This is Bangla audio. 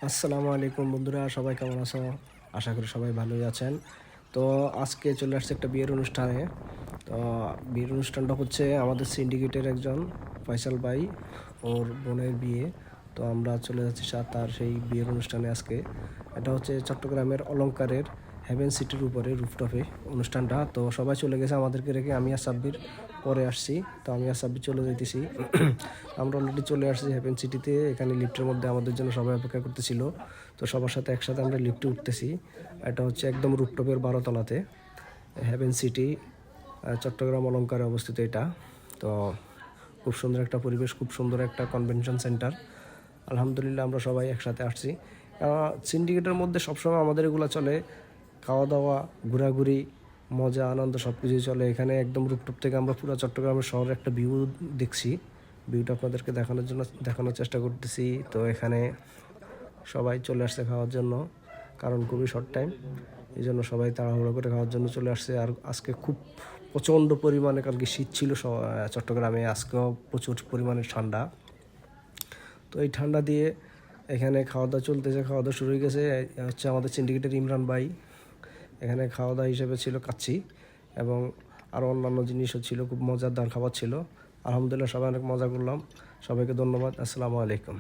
আসসালামু আলাইকুম বন্ধুরা, সবাই কেমন আছো? আশা করি সবাই ভালোই আছেন। তো আজকে চলে আসছে একটা বিয়ের অনুষ্ঠানে। তো বিয়ের অনুষ্ঠানটা হচ্ছে আমাদের সিন্ডিকেটের একজন ফয়সাল ভাই, ওর বোনের বিয়ে। তো আমরা চলে যাচ্ছি তার সেই বিয়ের অনুষ্ঠানে আজকে। এটা হচ্ছে চট্টগ্রামের অলংকারের হেভেন সিটির উপরে রুফটপে অনুষ্ঠানটা। তো সবাই চলে গেছে আমাদেরকে রেখে, আমি আর সাব্বির পরে আসছি। তো আমি আর সাব্বির চলে যেতেছি। আমরা অলরেডি চলে আসছি হেভেন সিটিতে। এখানে লিফটের মধ্যে আমাদের জন্য সবাই অপেক্ষা করতেছিল। তো সবার সাথে একসাথে আমরা লিফটে উঠতেছি। এটা হচ্ছে একদম রুফটপের 12 তলাতে হেভেন সিটি, চট্টগ্রাম অলংকারে অবস্থিত এটা। তো খুব সুন্দর একটা পরিবেশ, খুব সুন্দর একটা কনভেনশন সেন্টার। আলহামদুলিল্লাহ আমরা সবাই একসাথে আসছি। সিন্ডিকেটের মধ্যে সবসময় আমাদের এগুলো চলে, খাওয়া দাওয়া, ঘোরাঘুরি, মজা আনন্দ সব কিছুই চলে। এখানে একদম রুফটপ থেকে আমরা পুরো চট্টগ্রামের শহরের একটা ভিউ দেখছি। ভিউটা আপনাদেরকে দেখানোর চেষ্টা করতেছি। তো এখানে সবাই চলে আসছে খাওয়ার জন্য, কারণ খুবই শর্ট টাইম, এই জন্য সবাই তাড়াহুড়ো করে খাওয়ার জন্য চলে আসছে। আর আজকে খুব প্রচণ্ড পরিমাণে, কালকে শীত ছিল চট্টগ্রামে, আজকেও প্রচুর পরিমাণে ঠান্ডা। তো এই ঠান্ডা দিয়ে এখানে খাওয়া দাওয়া চলতেছে, খাওয়া দাওয়া শুরু হয়ে গেছে। হচ্ছে আমাদের সিন্ডিকেটের ইমরান ভাই এখানে খাওয়া দাওয়া হিসেবে ছিল কাচ্চি, এবং আরও অন্যান্য জিনিসও ছিল, খুব মজাদার খাবার ছিল। আলহামদুলিল্লাহ সবাই অনেক মজা করলাম। সবাইকে ধন্যবাদ। আসসালামু আলাইকুম।